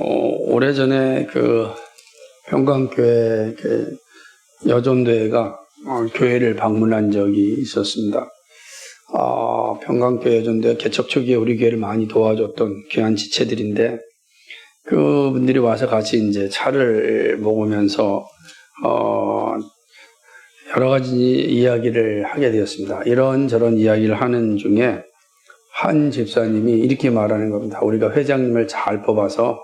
오래전에 평강교회 여전대회가 교회를 방문한 적이 있었습니다. 평강교회 여전대회 개척 초기에 우리 교회를 많이 도와줬던 귀한 지체들인데, 그분들이 와서 같이 이제 차를 먹으면서 여러 가지 이야기를 하게 되었습니다. 이런저런 이야기를 하는 중에 한 집사님이 이렇게 말하는 겁니다. 우리가 회장님을 잘 뽑아서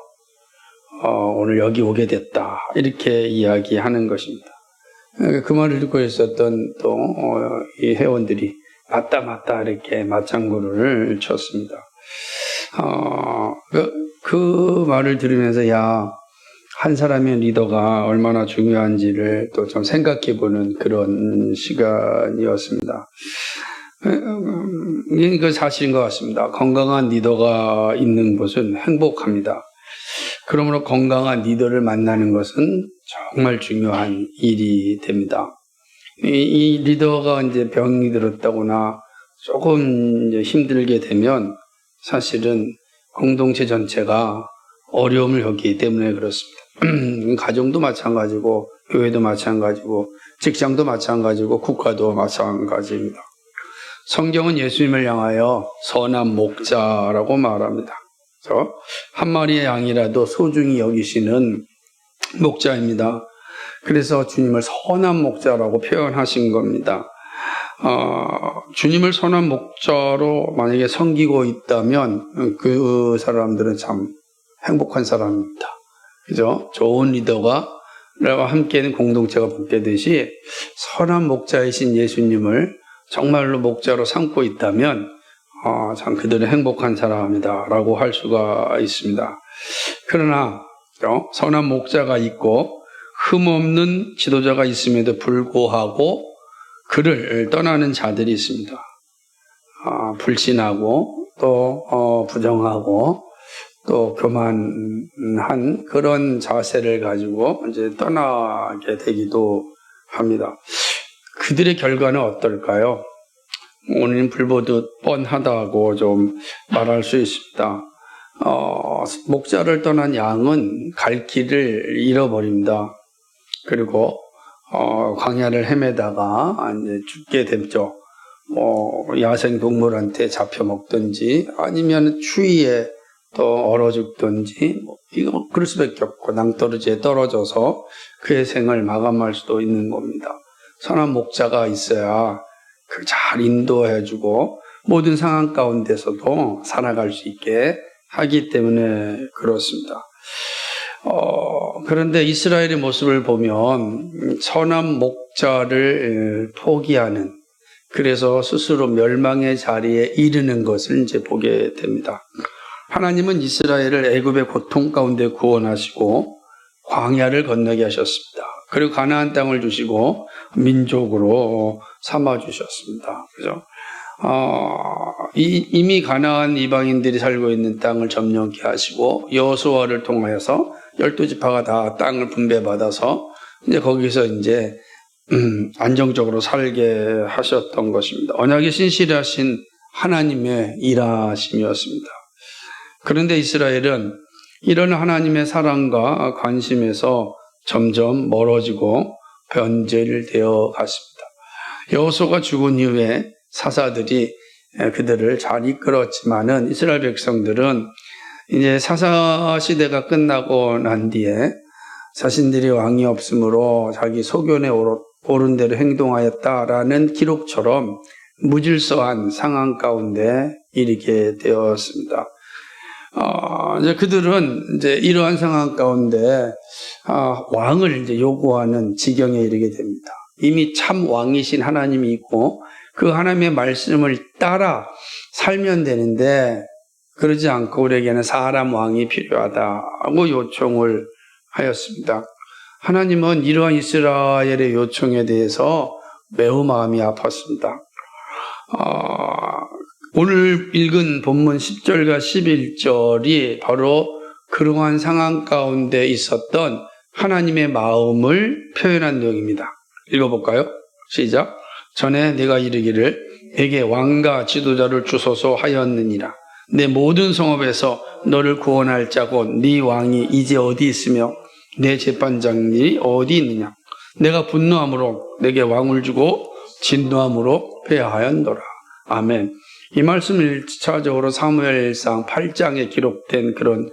오늘 여기 오게 됐다, 이렇게 이야기하는 것입니다. 그 말을 듣고 있었던 또 이 회원들이 맞다 이렇게 맞장구를 쳤습니다. 그 말을 들으면서 한 사람의 리더가 얼마나 중요한지를 또 좀 생각해보는 그런 시간이었습니다. 이게 사실인 것 같습니다. 건강한 리더가 있는 곳은 행복합니다. 그러므로 건강한 리더를 만나는 것은 정말 중요한 일이 됩니다. 이 리더가 이제 병이 들었다거나 조금 이제 힘들게 되면 사실은 공동체 전체가 어려움을 겪기 때문에 그렇습니다. 가정도 마찬가지고, 교회도 마찬가지고, 직장도 마찬가지고, 국가도 마찬가지입니다. 성경은 예수님을 향하여 선한 목자라고 말합니다. 그래서 한 마리의 양이라도 소중히 여기시는 목자입니다. 그래서 주님을 선한 목자라고 표현하신 겁니다. 주님을 선한 목자로 만약에 섬기고 있다면 그 사람들은 참 행복한 사람입니다. 그죠? 좋은 리더가 함께는 공동체가 복되듯이 선한 목자이신 예수님을 정말로 목자로 삼고 있다면 참 그들은 행복한 사람이다 라고 할 수가 있습니다. 그러나 선한 목자가 있고 흠없는 지도자가 있음에도 불구하고 그를 떠나는 자들이 있습니다. 불신하고 또 부정하고 또 교만한 그런 자세를 가지고 이제 떠나게 되기도 합니다. 그들의 결과는 어떨까요? 오늘은 불보듯 뻔하다고 좀 말할 수 있습니다. 목자를 떠난 양은 갈 길을 잃어버립니다. 그리고 광야를 헤매다가 이제 죽게 되죠. 야생 동물한테 잡혀 먹든지 아니면 추위에 또 얼어 죽든지 이거 그럴 수밖에 없고 낭떠러지에 떨어져서 그의 생을 마감할 수도 있는 겁니다. 선한 목자가 있어야 잘 인도해주고 모든 상황 가운데서도 살아갈 수 있게 하기 때문에 그렇습니다. 그런데 이스라엘의 모습을 보면 선한 목자를 포기하는, 그래서 스스로 멸망의 자리에 이르는 것을 이제 보게 됩니다. 하나님은 이스라엘을 애굽의 고통 가운데 구원하시고 광야를 건너게 하셨습니다. 그리고 가나안 땅을 주시고 민족으로 삼아 주셨습니다. 그죠? 이미 가나안 이방인들이 살고 있는 땅을 점령케 하시고 여호수아를 통하여서 12지파가 다 땅을 분배받아서 이제 거기서 이제 안정적으로 살게 하셨던 것입니다. 언약이 신실하신 하나님의 일하심이었습니다. 그런데 이스라엘은 이런 하나님의 사랑과 관심에서 점점 멀어지고 변질되어 갔습니다. 여호수아가 죽은 이후에 사사들이 그들을 잘 이끌었지만은 이스라엘 백성들은 이제 사사 시대가 끝나고 난 뒤에 자신들이 왕이 없으므로 자기 소견에 옳은 대로 행동하였다라는 기록처럼 무질서한 상황 가운데 이르게 되었습니다. 이제 그들은 이제 이러한 상황 가운데 왕을 이제 요구하는 지경에 이르게 됩니다. 이미 참 왕이신 하나님이 있고 그 하나님의 말씀을 따라 살면 되는데 그러지 않고 우리에게는 사람 왕이 필요하다고 요청을 하였습니다. 하나님은 이러한 이스라엘의 요청에 대해서 매우 마음이 아팠습니다. 오늘 읽은 본문 10절과 11절이 바로 그러한 상황 가운데 있었던 하나님의 마음을 표현한 내용입니다. 읽어볼까요? 시작. 전에 내가 이르기를 내게 왕과 지도자를 주소서 하였느니라. 내 모든 성읍에서 너를 구원할 자 곧 네 왕이 이제 어디 있으며 내 재판장이 어디 있느냐. 내가 분노함으로 내게 왕을 주고 진노함으로 패하였노라. 아멘. 이 말씀은 1차적으로 사무엘상 8장에 기록된 그런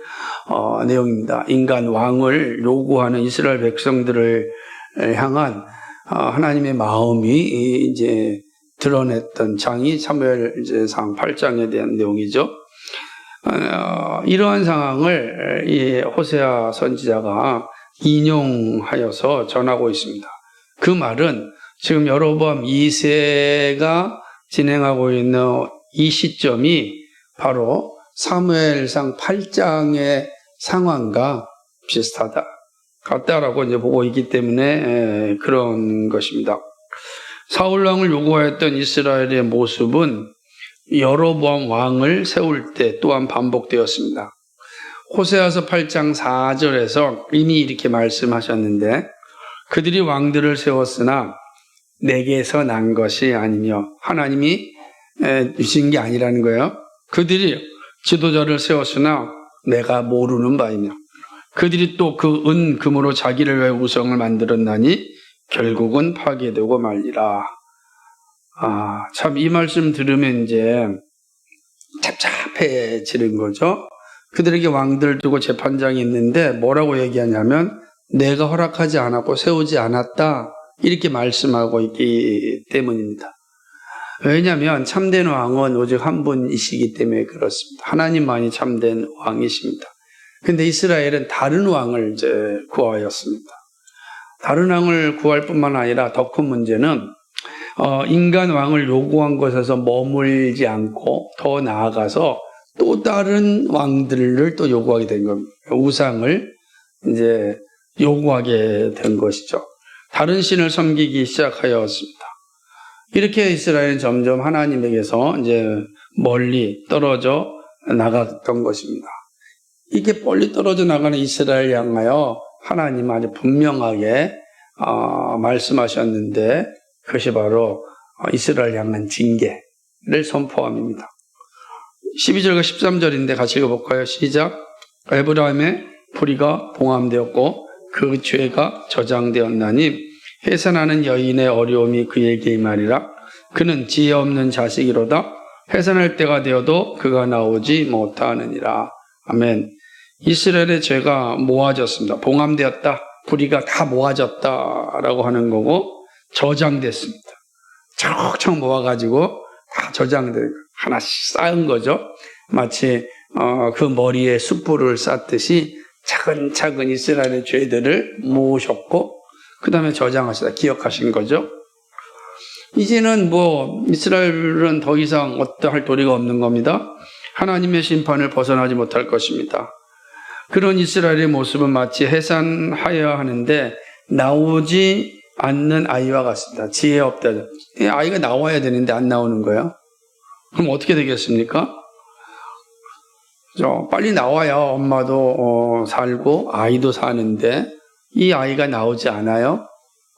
내용입니다. 인간 왕을 요구하는 이스라엘 백성들을 향한 하나님의 마음이 이제 드러냈던 장이 사무엘상 8장에 대한 내용이죠. 이러한 상황을 이 호세아 선지자가 인용하여서 전하고 있습니다. 그 말은 지금 여로보암 2세가 진행하고 있는 이 시점이 바로 사무엘상 8장의 상황과 비슷하다, 같다라고 이제 보고 있기 때문에 그런 것입니다. 사울왕을 요구하였던 이스라엘의 모습은 여로보암 왕을 세울 때 또한 반복되었습니다. 호세아서 8장 4절에서 이미 이렇게 말씀하셨는데 그들이 왕들을 세웠으나 내게서 난 것이 아니며 하나님이 주신 게 아니라는 거예요. 그들이 지도자를 세웠으나 내가 모르는 바이며 그들이 또 그 은 금으로 자기를 위해 우상을 만들었나니 결국은 파괴되고 말리라. 참 이 말씀 들으면 이제 답답해지는 거죠. 그들에게 왕들 두고 재판장이 있는데 뭐라고 얘기하냐면 내가 허락하지 않았고 세우지 않았다 이렇게 말씀하고 있기 때문입니다. 왜냐하면 참된 왕은 오직 한 분이시기 때문에 그렇습니다. 하나님만이 참된 왕이십니다. 근데 이스라엘은 다른 왕을 이제 구하였습니다. 다른 왕을 구할 뿐만 아니라 더 큰 문제는 인간 왕을 요구한 것에서 머물지 않고 더 나아가서 또 다른 왕들을 또 요구하게 된 겁니다. 우상을 이제 요구하게 된 것이죠. 다른 신을 섬기기 시작하였습니다. 이렇게 이스라엘은 점점 하나님에게서 이제 멀리 떨어져 나갔던 것입니다. 이렇게 멀리 떨어져 나가는 이스라엘 향하여 하나님 아주 분명하게 말씀하셨는데 그것이 바로 이스라엘 향한 징계를 선포함입니다. 12절과 13절인데 같이 읽어볼까요? 시작. 에브라임의 불의가 봉함되었고 그 죄가 저장되었나니 해산하는 여인의 어려움이 그에게 임하리라. 그는 지혜 없는 자식이로다. 해산할 때가 되어도 그가 나오지 못하느니라. 아멘. 이스라엘의 죄가 모아졌습니다. 봉함되었다. 불의가 다 모아졌다라고 하는 거고 저장됐습니다. 척척 모아가지고 다 저장된 하나씩 쌓은 거죠. 마치 그 머리에 숯불을 쌓듯이 차근차근 이스라엘의 죄들을 모으셨고 그 다음에 저장하시다 기억하신 거죠. 이제는 이스라엘은 더 이상 어떠할 도리가 없는 겁니다. 하나님의 심판을 벗어나지 못할 것입니다. 그런 이스라엘의 모습은 마치 해산하여야 하는데 나오지 않는 아이와 같습니다. 지혜 없다. 아이가 나와야 되는데 안 나오는 거예요. 그럼 어떻게 되겠습니까? 빨리 나와야 엄마도 살고 아이도 사는데 이 아이가 나오지 않아요?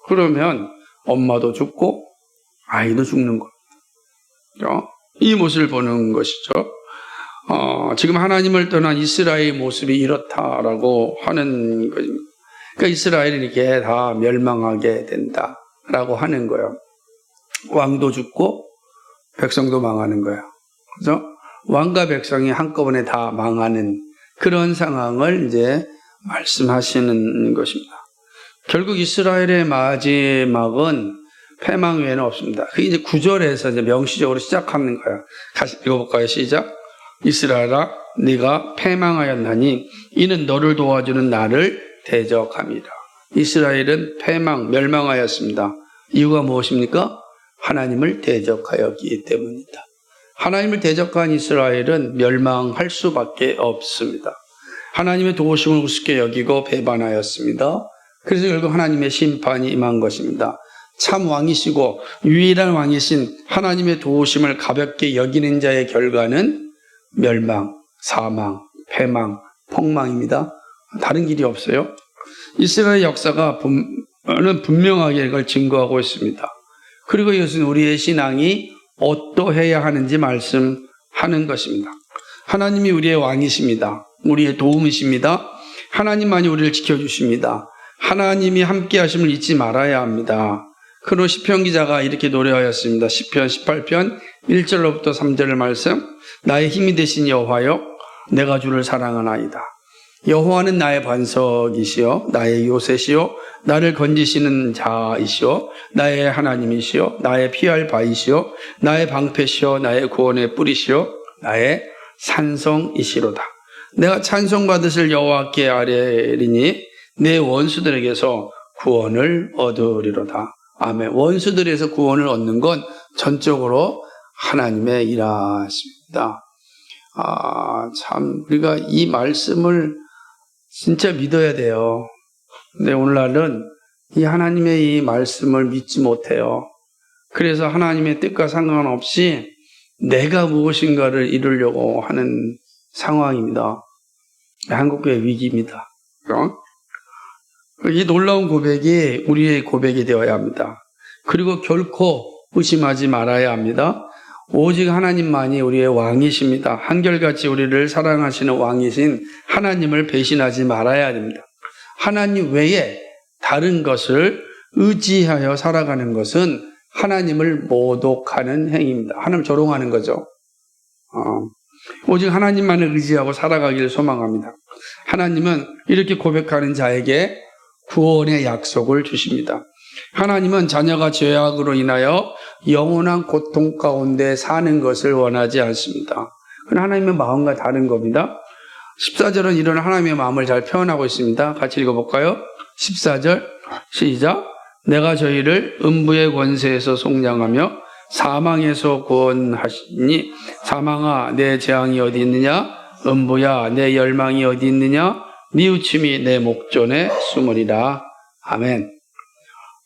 그러면 엄마도 죽고 아이도 죽는 거예요. 이 모습을 보는 것이죠. 지금 하나님을 떠난 이스라엘의 모습이 이렇다라고 하는 것입니다. 그러니까 이스라엘이 이렇게 다 멸망하게 된다라고 하는 거예요. 왕도 죽고 백성도 망하는 거예요. 그죠? 왕과 백성이 한꺼번에 다 망하는 그런 상황을 이제 말씀하시는 것입니다. 결국 이스라엘의 마지막은 패망 외에는 없습니다. 그게 이제 9절에서 이제 명시적으로 시작하는 거예요. 다시 읽어볼까요? 시작. 이스라엘아, 네가 패망하였나니 이는 너를 도와주는 나를 대적함이라. 이스라엘은 멸망하였습니다. 이유가 무엇입니까? 하나님을 대적하였기 때문이다. 하나님을 대적한 이스라엘은 멸망할 수밖에 없습니다. 하나님의 도우심을 우습게 여기고 배반하였습니다. 그래서 결국 하나님의 심판이 임한 것입니다. 참 왕이시고 유일한 왕이신 하나님의 도우심을 가볍게 여기는 자의 결과는 멸망, 사망, 패망, 폭망입니다. 다른 길이 없어요. 이스라엘 역사가 분명하게 이걸 증거하고 있습니다. 그리고 이것은 우리의 신앙이 어떠해야 하는지 말씀하는 것입니다. 하나님이 우리의 왕이십니다. 우리의 도움이십니다. 하나님만이 우리를 지켜주십니다. 하나님이 함께 하심을 잊지 말아야 합니다. 그로 시편 기자가 이렇게 노래하였습니다. 시편 18편 1절로부터 3절 말씀. 나의 힘이 되신 여호와여, 내가 주를 사랑하나이다. 여호와는 나의 반석이시여, 나의 요새시여, 나를 건지시는 자이시여, 나의 하나님이시여, 나의 피할 바이시여, 나의 방패시여, 나의 구원의 뿌리시여, 나의 산성이시로다. 내가 찬송받으실 여호와께 아뢰리니 내 원수들에게서 구원을 얻으리로다. 아멘. 원수들에서 구원을 얻는 건 전적으로 하나님의 일하십니다. 참 우리가 이 말씀을 진짜 믿어야 돼요. 근데 오늘날은 이 하나님의 이 말씀을 믿지 못해요. 그래서 하나님의 뜻과 상관없이 내가 무엇인가를 이루려고 하는 상황입니다. 한국교회 위기입니다. 이 놀라운 고백이 우리의 고백이 되어야 합니다. 그리고 결코 의심하지 말아야 합니다. 오직 하나님만이 우리의 왕이십니다. 한결같이 우리를 사랑하시는 왕이신 하나님을 배신하지 말아야 됩니다. 하나님 외에 다른 것을 의지하여 살아가는 것은 하나님을 모독하는 행위입니다. 하나님 조롱하는 거죠. 오직 하나님만을 의지하고 살아가기를 소망합니다. 하나님은 이렇게 고백하는 자에게 구원의 약속을 주십니다. 하나님은 자녀가 죄악으로 인하여 영원한 고통 가운데 사는 것을 원하지 않습니다. 그건 하나님의 마음과 다른 겁니다. 14절은 이런 하나님의 마음을 잘 표현하고 있습니다. 같이 읽어볼까요? 14절 시작. 내가 저희를 음부의 권세에서 속량하며 사망에서 구원하시니 사망아 내 재앙이 어디 있느냐? 음부야 내 열망이 어디 있느냐? 뉘우침이 내 목전에 숨으리라. 아멘.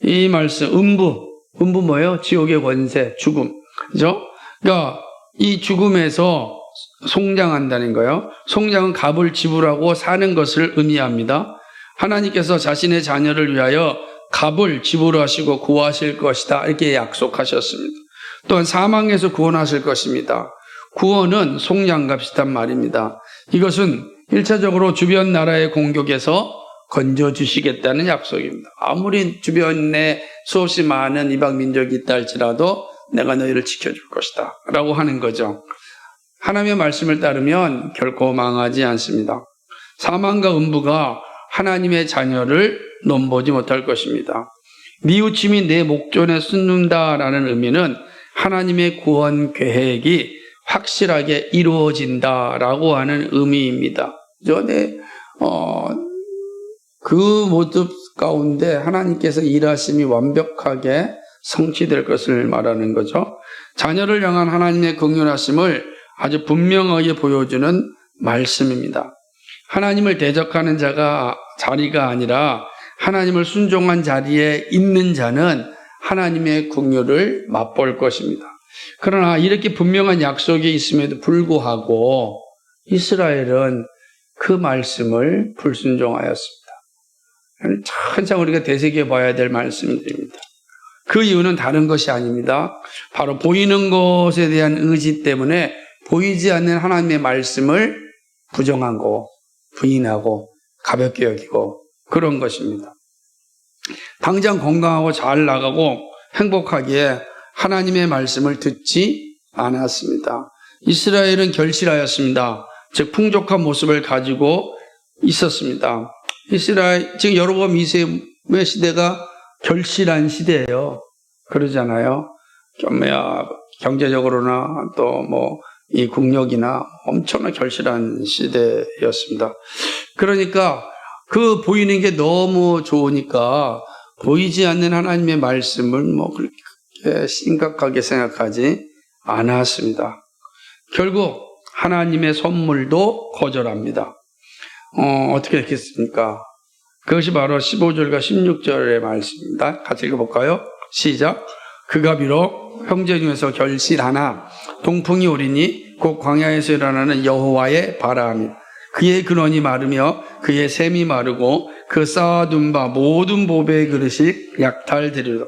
이 말씀 음부 뭐예요? 지옥의 권세, 죽음. 그죠? 그러니까 이 죽음에서 속량한다는 거예요. 속량은 값을 지불하고 사는 것을 의미합니다. 하나님께서 자신의 자녀를 위하여 값을 지불하시고 구하실 것이다. 이렇게 약속하셨습니다. 또한 사망에서 구원하실 것입니다. 구원은 속량과 비슷한 말입니다. 이것은 1차적으로 주변 나라의 공격에서 건져주시겠다는 약속입니다. 아무리 주변에 수없이 많은 이방 민족이 있다 할지라도 내가 너희를 지켜줄 것이다 라고 하는 거죠. 하나님의 말씀을 따르면 결코 망하지 않습니다. 사망과 음부가 하나님의 자녀를 넘보지 못할 것입니다. 뉘우침이 내 목전에 숨는다라는 의미는 하나님의 구원 계획이 확실하게 이루어진다라고 하는 의미입니다. 그 모습 가운데 하나님께서 일하심이 완벽하게 성취될 것을 말하는 거죠. 자녀를 향한 하나님의 긍휼하심을 아주 분명하게 보여주는 말씀입니다. 하나님을 대적하는 자리가 아니라 하나님을 순종한 자리에 있는 자는 하나님의 긍휼을 맛볼 것입니다. 그러나 이렇게 분명한 약속이 있음에도 불구하고 이스라엘은 그 말씀을 불순종하였습니다. 항상 우리가 되새겨 봐야 될 말씀들입니다. 그 이유는 다른 것이 아닙니다. 바로 보이는 것에 대한 의지 때문에 보이지 않는 하나님의 말씀을 부정하고 부인하고 가볍게 여기고 그런 것입니다. 당장 건강하고 잘 나가고 행복하기에 하나님의 말씀을 듣지 않았습니다. 이스라엘은 결실하였습니다. 즉 풍족한 모습을 가지고 있었습니다. 이스라엘 지금 여로보암 2세의 시대가 결실한 시대예요. 그러잖아요. 경제적으로나 또 이 국력이나 엄청나게 결실한 시대였습니다. 그러니까 그 보이는 게 너무 좋으니까 보이지 않는 하나님의 말씀을 그렇게 심각하게 생각하지 않았습니다. 결국 하나님의 선물도 거절합니다. 어떻게 했겠습니까? 그것이 바로 15절과 16절의 말씀입니다. 같이 읽어볼까요? 시작. 그가 비록 형제 중에서 결실하나 동풍이 오리니 곧 광야에서 일어나는 여호와의 바람이 그의 근원이 마르며 그의 샘이 마르고 그 쌓아둔 바 모든 보배의 그릇이 약탈되리로다.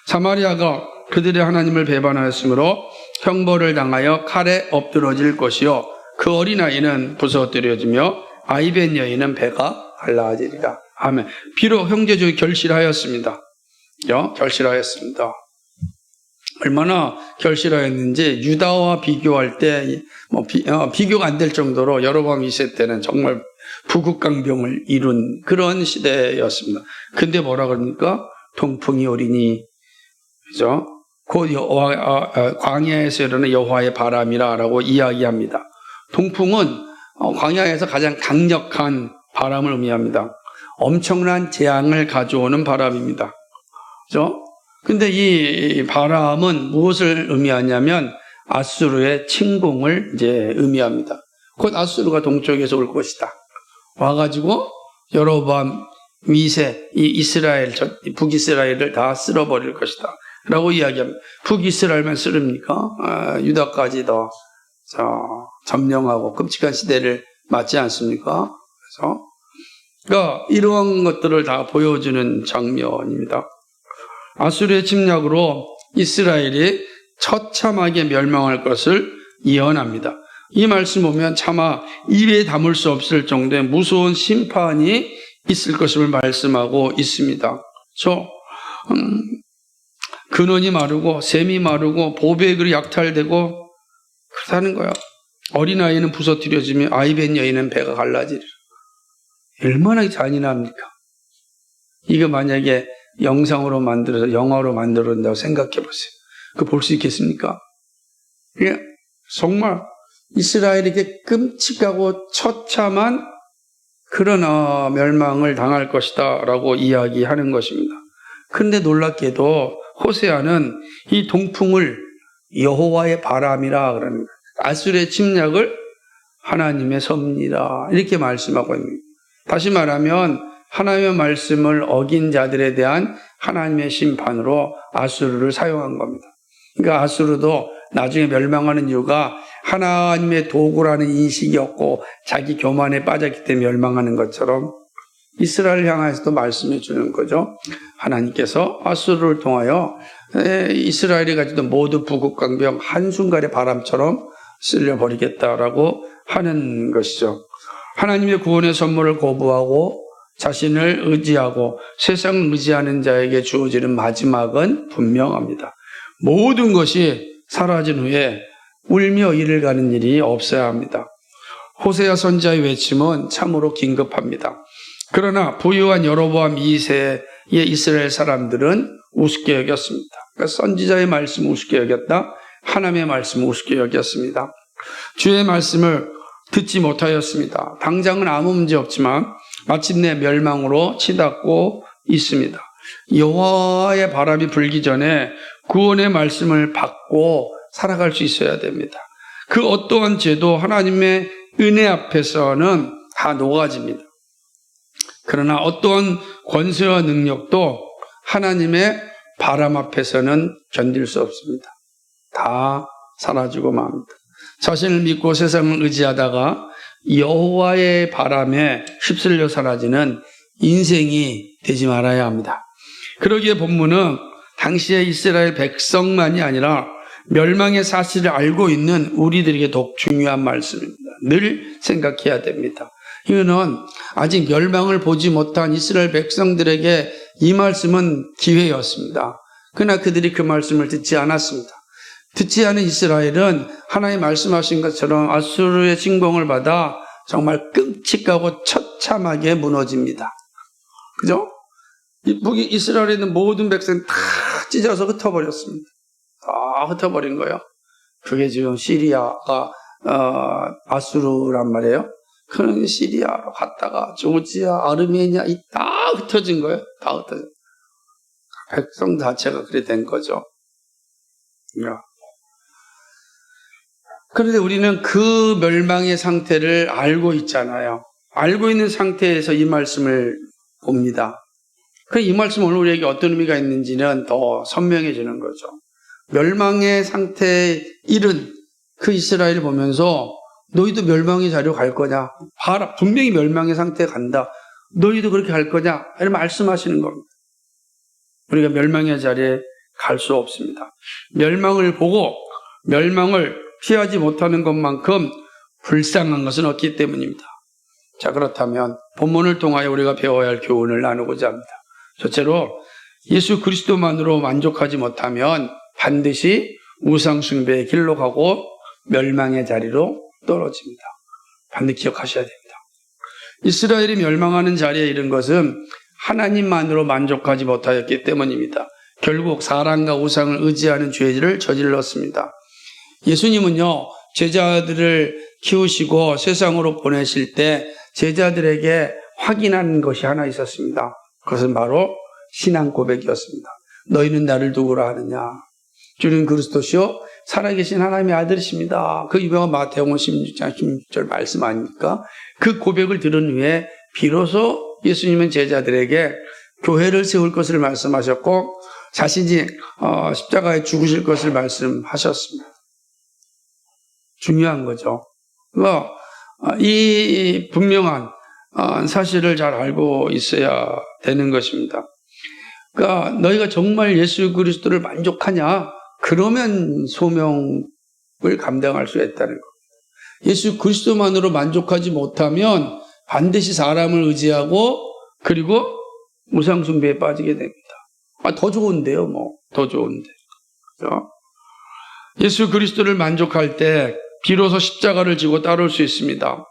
사마리아가 그들의 하나님을 배반하였으므로 형벌을 당하여 칼에 엎드러질 것이요 그 어린아이는 부서뜨려지며 아이벤 여인은 배가 갈라지리라. 아멘. 비록 형제족이 결실하였습니다. 결실하였습니다. 얼마나 결실하였는지 유다와 비교할 때 비교가 안 될 정도로 여로보암 2세 때는 정말 부국강병을 이룬 그런 시대였습니다. 근데 뭐라 그럽니까? 동풍이 오리니, 그죠? 곧 광야에서 일어나는 여호와의 바람이라고 이야기합니다. 동풍은 광야에서 가장 강력한 바람을 의미합니다. 엄청난 재앙을 가져오는 바람입니다. 그죠? 근데 이 바람은 무엇을 의미하냐면 아수르의 침공을 이제 의미합니다. 곧 아수르가 동쪽에서 올 것이다. 와가지고 여로보암 2세, 이 이스라엘, 북이스라엘을 다 쓸어버릴 것이다. 라고 이야기합니다. 북이스라엘만 쓸읍니까? 유다까지 더 점령하고 끔찍한 시대를 맞지 않습니까? 그러니까 이러한 것들을 다 보여주는 장면입니다. 아수르의 침략으로 이스라엘이 처참하게 멸망할 것을 예언합니다. 이 말씀 보면 차마 입에 담을 수 없을 정도의 무서운 심판이 있을 것을 말씀하고 있습니다. 근원이 마르고 샘이 마르고 보배의 그릇이 약탈되고 그렇다는 거야. 어린아이는 부서뜨려지며 아이벤 여인은 배가 갈라지리라. 얼마나 잔인합니까? 이거 만약에 영상으로 만들어서 영화로 만들어낸다고 생각해 보세요. 그거 볼 수 있겠습니까? 정말 이스라엘에게 끔찍하고 처참한 그런 멸망을 당할 것이다 라고 이야기하는 것입니다. 그런데 놀랍게도 호세아는 이 동풍을 여호와의 바람이라 그러는 거예요. 아수르의 침략을 하나님의 섭리라 이렇게 말씀하고 있는 거예요. 다시 말하면 하나님의 말씀을 어긴 자들에 대한 하나님의 심판으로 아수르를 사용한 겁니다. 그러니까 아수르도 나중에 멸망하는 이유가 하나님의 도구라는 인식이 없고 자기 교만에 빠졌기 때문에 멸망하는 것처럼 이스라엘을 향해서도 말씀해 주는 거죠. 하나님께서 아수르를 통하여 이스라엘이 가지던 모두 부국강병 한순간의 바람처럼 쓸려버리겠다라고 하는 것이죠. 하나님의 구원의 선물을 거부하고 자신을 의지하고 세상을 의지하는 자에게 주어지는 마지막은 분명합니다. 모든 것이 사라진 후에 울며 이를 가는 일이 없어야 합니다. 호세아 선지자의 외침은 참으로 긴급합니다. 그러나 부유한 여로보암 2세의 이스라엘 사람들은 우습게 여겼습니다. 그러니까 선지자의 말씀을 우습게 여겼다. 하나님의 말씀을 우습게 여겼습니다. 주의 말씀을 듣지 못하였습니다. 당장은 아무 문제 없지만 마침내 멸망으로 치닫고 있습니다. 여호와의 바람이 불기 전에 구원의 말씀을 받고 살아갈 수 있어야 됩니다. 그 어떠한 죄도 하나님의 은혜 앞에서는 다 녹아집니다. 그러나 어떠한 권세와 능력도 하나님의 바람 앞에서는 견딜 수 없습니다. 다 사라지고 맙니다. 자신을 믿고 세상을 의지하다가 여호와의 바람에 휩쓸려 사라지는 인생이 되지 말아야 합니다. 그러기에 본문은 당시의 이스라엘 백성만이 아니라 멸망의 사실을 알고 있는 우리들에게 더욱 중요한 말씀입니다. 늘 생각해야 됩니다. 이거는 아직 멸망을 보지 못한 이스라엘 백성들에게 이 말씀은 기회였습니다. 그러나 그들이 그 말씀을 듣지 않았습니다. 듣지 않은 이스라엘은 하나님 말씀하신 것처럼 아수르의 침공을 받아 정말 끔찍하고 처참하게 무너집니다. 그죠? 이스라엘에 있는 모든 백성 다 찢어서 흩어버렸습니다. 다 흩어버린 거예요. 그게 지금 시리아가 아수르란 말이에요. 그런 시리아로 갔다가 조지아, 아르메니아 다 흩어진 거예요. 다 흩어진. 백성 자체가 그래 된 거죠. 그런데 우리는 그 멸망의 상태를 알고 있잖아요. 알고 있는 상태에서 이 말씀을 봅니다. 이 말씀 오늘 우리에게 어떤 의미가 있는지는 더 선명해지는 거죠. 멸망의 상태에 이른 그 이스라엘을 보면서 너희도 멸망의 자리로 갈 거냐? 봐라, 분명히 멸망의 상태에 간다. 너희도 그렇게 갈 거냐? 이렇게 말씀하시는 겁니다. 우리가 멸망의 자리에 갈 수 없습니다. 멸망을 보고 멸망을 피하지 못하는 것만큼 불쌍한 것은 없기 때문입니다. 자, 그렇다면 본문을 통하여 우리가 배워야 할 교훈을 나누고자 합니다. 첫째로 예수 그리스도만으로 만족하지 못하면 반드시 우상 숭배의 길로 가고 멸망의 자리로 떨어집니다. 반드시 기억하셔야 됩니다. 이스라엘이 멸망하는 자리에 이른 것은 하나님만으로 만족하지 못하였기 때문입니다. 결국 사람과 우상을 의지하는 죄를 저질렀습니다. 예수님은요, 제자들을 키우시고 세상으로 보내실 때 제자들에게 확인한 것이 하나 있었습니다. 그것은 바로 신앙 고백이었습니다. 너희는 나를 누구라 하느냐? 주는 그리스도시요 살아계신 하나님의 아들이십니다. 그 유명한 마태복음 16장 16절 말씀 아닙니까? 그 고백을 들은 후에 비로소 예수님은 제자들에게 교회를 세울 것을 말씀하셨고 자신이 십자가에 죽으실 것을 말씀하셨습니다. 중요한 거죠. 이 분명한 사실을 잘 알고 있어야 되는 것입니다. 그러니까 너희가 정말 예수 그리스도를 만족하냐? 그러면 소명을 감당할 수 있다는 겁니다. 예수 그리스도만으로 만족하지 못하면 반드시 사람을 의지하고 그리고 우상 숭배에 빠지게 됩니다. 더 좋은데요, 더 좋은데. 그렇죠? 예수 그리스도를 만족할 때 비로소 십자가를 지고 따를 수 있습니다.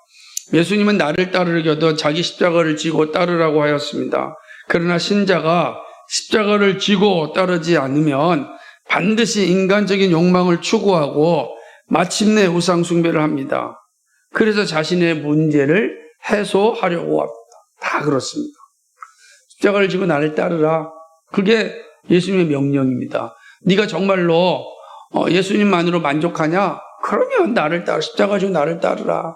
예수님은 나를 따르려거든 자기 십자가를 지고 따르라고 하였습니다. 그러나 신자가 십자가를 지고 따르지 않으면 반드시 인간적인 욕망을 추구하고 마침내 우상 숭배를 합니다. 그래서 자신의 문제를 해소하려고 합니다. 다 그렇습니다. 십자가를 지고 나를 따르라. 그게 예수님의 명령입니다. 네가 정말로 예수님만으로 만족하냐? 그러면 나를 따라 십자가 지고 나를 따르라.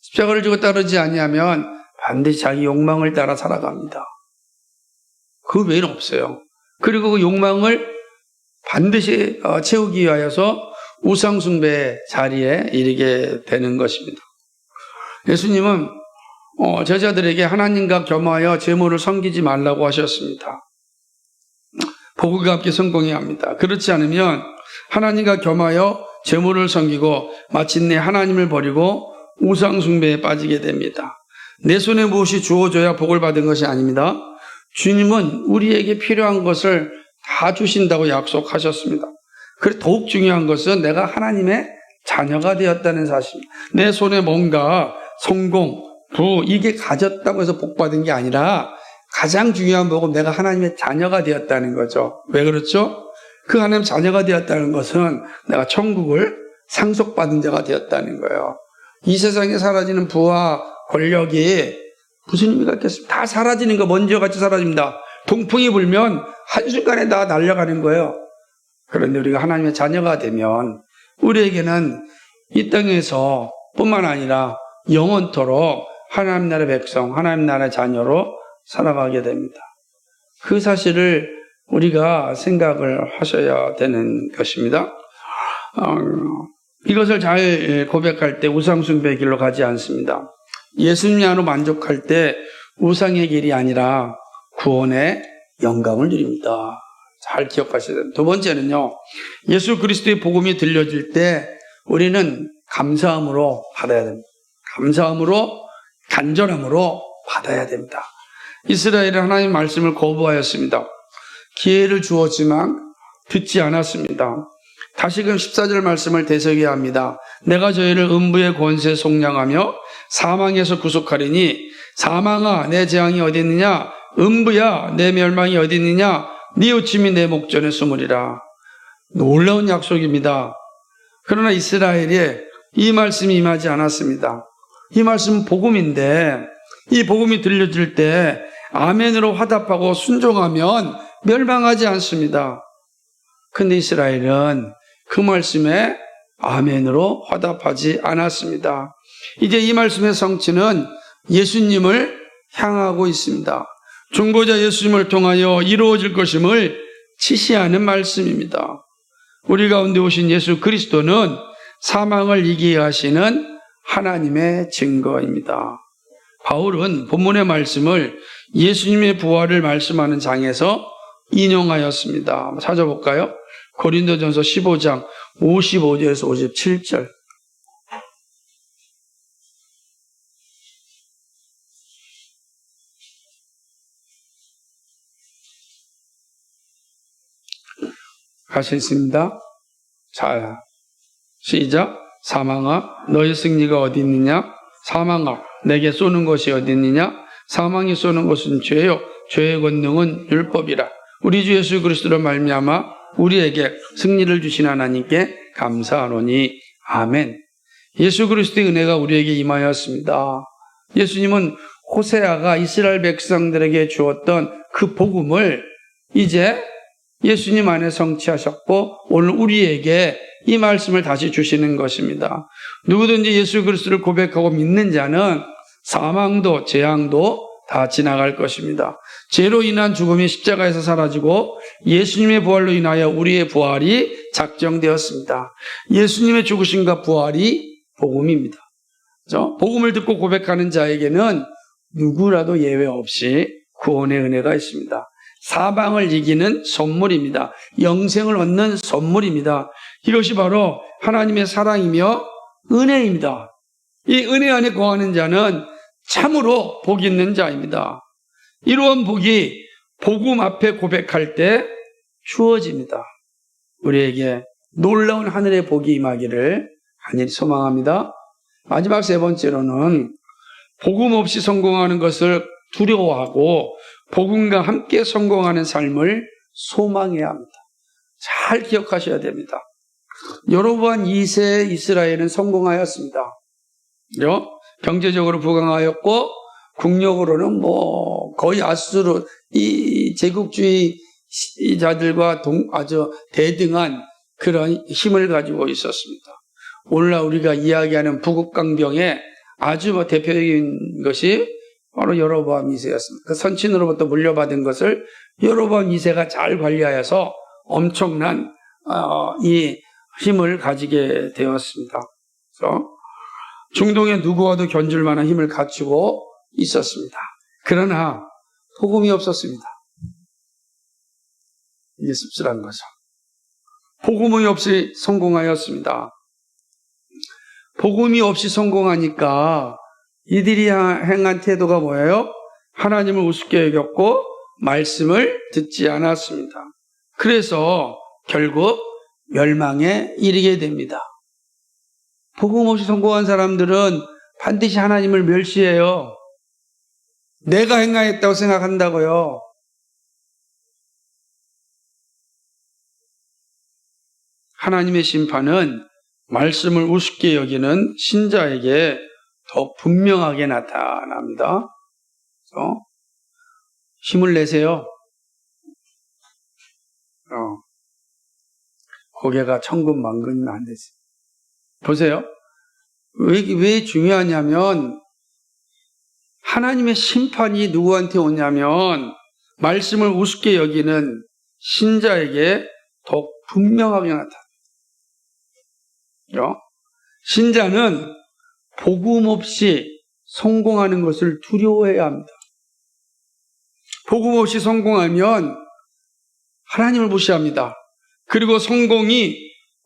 십자가를 지고 따르지 아니하면 반드시 자기 욕망을 따라 살아갑니다. 그 외에는 없어요. 그리고 그 욕망을 반드시 채우기 위하여서 우상 숭배 자리에 이르게 되는 것입니다. 예수님은 제자들에게 하나님과 겸하여 제물을 섬기지 말라고 하셨습니다. 복과 함께 성공해야 합니다. 그렇지 않으면 하나님과 겸하여 제물을 섬기고 마침내 하나님을 버리고 우상 숭배에 빠지게 됩니다. 내 손에 무엇이 주어져야 복을 받은 것이 아닙니다. 주님은 우리에게 필요한 것을 다 주신다고 약속하셨습니다. 그래서 더욱 중요한 것은 내가 하나님의 자녀가 되었다는 사실입니다. 내 손에 뭔가 성공, 부 이게 가졌다고 해서 복 받은 게 아니라 가장 중요한 복은 내가 하나님의 자녀가 되었다는 거죠. 왜 그렇죠? 그 하나님 자녀가 되었다는 것은 내가 천국을 상속받은 자가 되었다는 거예요. 이 세상에 사라지는 부와 권력이 무슨 의미가 있겠습니까? 다 사라지는 거 먼지와 같이 사라집니다. 동풍이 불면 한순간에 다 날아가는 거예요. 그런데 우리가 하나님의 자녀가 되면 우리에게는 이 땅에서 뿐만 아니라 영원토록 하나님 나라의 백성, 하나님 나라의 자녀로 살아가게 됩니다. 그 사실을 우리가 생각을 하셔야 되는 것입니다. 이것을 잘 고백할 때 우상 숭배의 길로 가지 않습니다. 예수님만으로 만족할 때 우상의 길이 아니라 구원의 영광을 누립니다. 잘 기억하셔야 됩니다. 두 번째는요, 예수 그리스도의 복음이 들려질 때 우리는 감사함으로 받아야 됩니다. 감사함으로, 간절함으로 받아야 됩니다. 이스라엘은 하나님 말씀을 거부하였습니다. 기회를 주었지만 듣지 않았습니다. 다시금 14절 말씀을 되새겨야 합니다. 내가 저희를 음부의 권세에 속량하며 사망에서 구속하리니 사망아 내 재앙이 어디 있느냐? 음부야 내 멸망이 어디 있느냐? 네 웃음이 내 목전에 숨으리라. 놀라운 약속입니다. 그러나 이스라엘에 이 말씀이 임하지 않았습니다. 이 말씀은 복음인데 이 복음이 들려질 때 아멘으로 화답하고 순종하면 멸망하지 않습니다. 근데 이스라엘은 그 말씀에 아멘으로 화답하지 않았습니다. 이제 이 말씀의 성취는 예수님을 향하고 있습니다. 중보자 예수님을 통하여 이루어질 것임을 지시하는 말씀입니다. 우리 가운데 오신 예수 그리스도는 사망을 이기게 하시는 하나님의 증거입니다. 바울은 본문의 말씀을 예수님의 부활을 말씀하는 장에서 인용하였습니다. 한번 찾아볼까요? 고린도전서 15장 55절에서 57절. 하시겠습니다. 자, 시작. 사망아, 너의 승리가 어디 있느냐? 사망아, 내게 쏘는 것이 어디 있느냐? 사망이 쏘는 것은 죄요, 죄의 권능은 율법이라. 우리 주 예수 그리스도로 말미암아 우리에게 승리를 주신 하나님께 감사하노니 아멘. 예수 그리스도의 은혜가 우리에게 임하였습니다. 예수님은 호세아가 이스라엘 백성들에게 주었던 그 복음을 이제 예수님 안에 성취하셨고 오늘 우리에게 이 말씀을 다시 주시는 것입니다. 누구든지 예수 그리스도를 고백하고 믿는 자는 사망도 재앙도 다 지나갈 것입니다. 죄로 인한 죽음이 십자가에서 사라지고 예수님의 부활로 인하여 우리의 부활이 작정되었습니다. 예수님의 죽으심과 부활이 복음입니다. 그렇죠? 복음을 듣고 고백하는 자에게는 누구라도 예외 없이 구원의 은혜가 있습니다. 사방을 이기는 선물입니다. 영생을 얻는 선물입니다. 이것이 바로 하나님의 사랑이며 은혜입니다. 이 은혜 안에 거하는 자는 참으로 복 있는 자입니다. 이러한 복이 복음 앞에 고백할 때 주어집니다. 우리에게 놀라운 하늘의 복이 임하기를 간절히 소망합니다. 마지막 세 번째로는 복음 없이 성공하는 것을 두려워하고 복음과 함께 성공하는 삶을 소망해야 합니다. 잘 기억하셔야 됩니다. 여로보암 2세 이스라엘은 성공하였습니다. 경제적으로 부강하였고 국력으로는 거의 아수르 이 제국주의자들과 아주 대등한 그런 힘을 가지고 있었습니다. 오늘날 우리가 이야기하는 북극강병의 아주 대표적인 것이 바로 여로보암 2세였습니다. 그 선친으로부터 물려받은 것을 여로보암 2세가 잘 관리하여서 엄청난 이 힘을 가지게 되었습니다. 그래서 중동의 누구와도 견줄 만한 힘을 갖추고 있었습니다. 그러나 복음이 없었습니다. 이게 씁쓸한 거죠. 복음이 없이 성공하였습니다. 복음이 없이 성공하니까 이들이 행한 태도가 뭐예요? 하나님을 우습게 여겼고 말씀을 듣지 않았습니다. 그래서 결국 멸망에 이르게 됩니다. 복음 없이 성공한 사람들은 반드시 하나님을 멸시해요. 내가 행하였다고 생각한다고요. 하나님의 심판은 말씀을 우습게 여기는 신자에게 더 분명하게 나타납니다. 그래서 힘을 내세요. 고개가 천근만근이면 안 되지. 보세요. 왜 중요하냐면 하나님의 심판이 누구한테 오냐면 말씀을 우습게 여기는 신자에게 더 분명하게 나타납니다. 신자는 복음 없이 성공하는 것을 두려워해야 합니다. 복음 없이 성공하면 하나님을 무시합니다. 그리고 성공이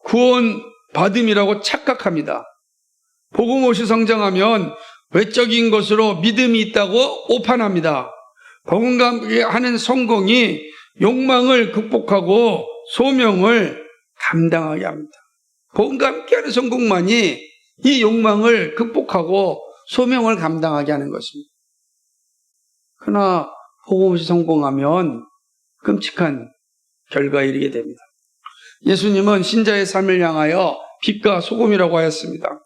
구원 받음이라고 착각합니다. 복음 없이 성장하면 외적인 것으로 믿음이 있다고 오판합니다. 복음과 함께 하는 성공이 욕망을 극복하고 소명을 감당하게 합니다. 복음과 함께하는 성공만이 이 욕망을 극복하고 소명을 감당하게 하는 것입니다. 그러나 복음 없이 성공하면 끔찍한 결과에 이르게 됩니다. 예수님은 신자의 삶을 향하여 빛과 소금이라고 하였습니다.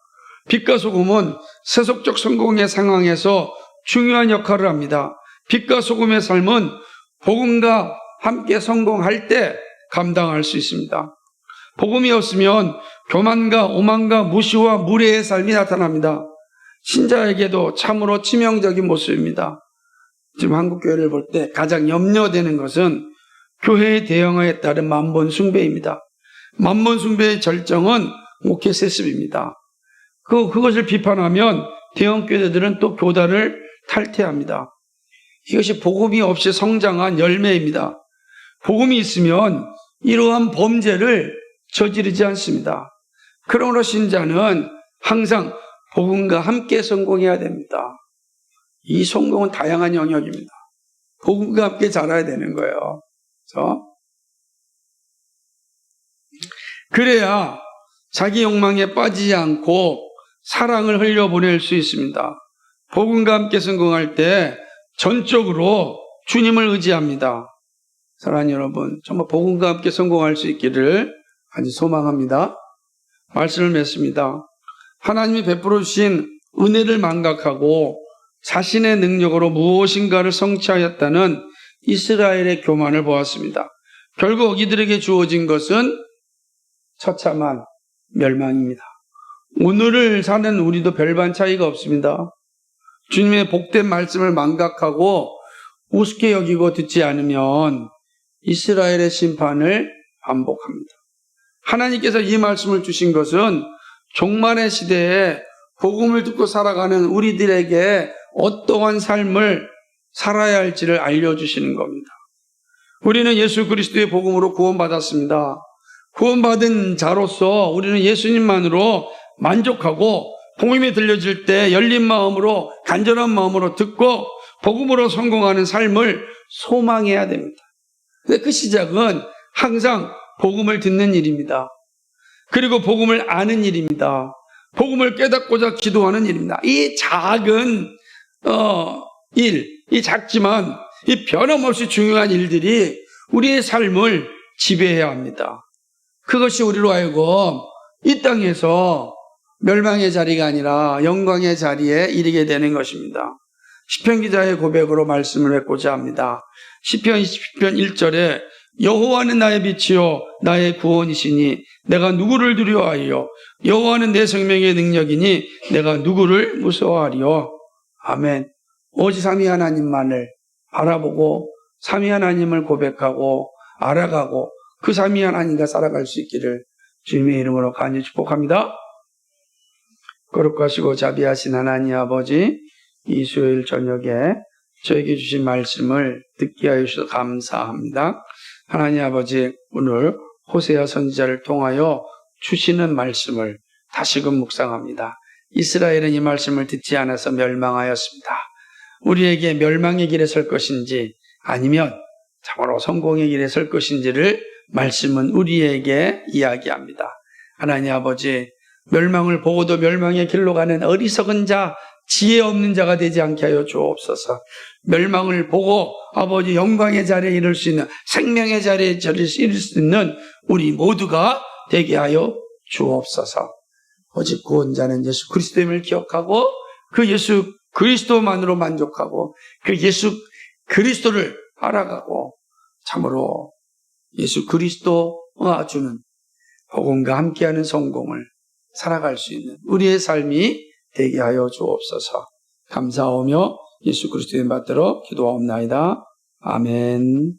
빛과 소금은 세속적 성공의 상황에서 중요한 역할을 합니다. 빛과 소금의 삶은 복음과 함께 성공할 때 감당할 수 있습니다. 복음이 없으면 교만과 오만과 무시와 무례의 삶이 나타납니다. 신자에게도 참으로 치명적인 모습입니다. 지금 한국 교회를 볼 때 가장 염려되는 것은 교회의 대형화에 따른 만본 숭배입니다. 만본 숭배의 절정은 목회 세습입니다. 그것을 비판하면 대형 교회들은 또 교단을 탈퇴합니다. 이것이 복음이 없이 성장한 열매입니다. 복음이 있으면 이러한 범죄를 저지르지 않습니다. 그러므로 신자는 항상 복음과 함께 성공해야 됩니다. 이 성공은 다양한 영역입니다. 복음과 함께 자라야 되는 거예요. 그렇죠? 그래야 자기 욕망에 빠지지 않고 사랑을 흘려보낼 수 있습니다. 복음과 함께 성공할 때 전적으로 주님을 의지합니다. 사랑하는 여러분, 정말 복음과 함께 성공할 수 있기를 아주 소망합니다. 말씀을 맺습니다. 하나님이 베풀어 주신 은혜를 망각하고 자신의 능력으로 무엇인가를 성취하였다는 이스라엘의 교만을 보았습니다. 결국 이들에게 주어진 것은 처참한 멸망입니다. 오늘을 사는 우리도 별반 차이가 없습니다. 주님의 복된 말씀을 망각하고 우습게 여기고 듣지 않으면 이스라엘의 심판을 반복합니다. 하나님께서 이 말씀을 주신 것은 종말의 시대에 복음을 듣고 살아가는 우리들에게 어떠한 삶을 살아야 할지를 알려주시는 겁니다. 우리는 예수 그리스도의 복음으로 구원받았습니다. 구원받은 자로서 우리는 예수님만으로 만족하고 복음이 들려질 때 열린 마음으로 간절한 마음으로 듣고 복음으로 성공하는 삶을 소망해야 됩니다. 근데 그 시작은 항상 복음을 듣는 일입니다. 그리고 복음을 아는 일입니다. 복음을 깨닫고자 기도하는 일입니다. 이 작은 이 작지만 이 변함없이 중요한 일들이 우리의 삶을 지배해야 합니다. 그것이 우리로 하여금 이 땅에서 멸망의 자리가 아니라 영광의 자리에 이르게 되는 것입니다. 시편 기자의 고백으로 말씀을 맺고자 합니다. 시편 20편 1절에 여호와는 나의 빛이요 나의 구원이시니 내가 누구를 두려워하리요 여호와는 내 생명의 능력이니 내가 누구를 무서워하리요. 아멘. 오직 삼위 하나님만을 바라보고 삼위 하나님을 고백하고 알아가고 그 삼위 하나님과 살아갈 수 있기를 주님의 이름으로 간절히 축복합니다. 거룩하시고 자비하신 하나님 아버지, 이 수요일 저녁에 저에게 주신 말씀을 듣게 하여 주셔서 감사합니다. 하나님 아버지, 오늘 호세아 선지자를 통하여 주시는 말씀을 다시금 묵상합니다. 이스라엘은 이 말씀을 듣지 않아서 멸망하였습니다. 우리에게 멸망의 길에 설 것인지 아니면 참으로 성공의 길에 설 것인지를 말씀은 우리에게 이야기합니다. 하나님 아버지, 멸망을 보고도 멸망의 길로 가는 어리석은 자, 지혜 없는 자가 되지 않게 하여 주옵소서. 멸망을 보고 아버지 영광의 자리에 이를 수 있는, 생명의 자리에 이를 수 있는 우리 모두가 되게 하여 주옵소서. 오직 구원자는 예수 그리스도임을 기억하고 그 예수 그리스도만으로 만족하고 그 예수 그리스도를 알아가고 참으로 예수 그리스도가 주는 복음과 함께하는 성공을 살아갈 수 있는 우리의 삶이 되게 하여 주옵소서. 감사하며 예수 그리스도의 받들어 기도하옵나이다. 아멘.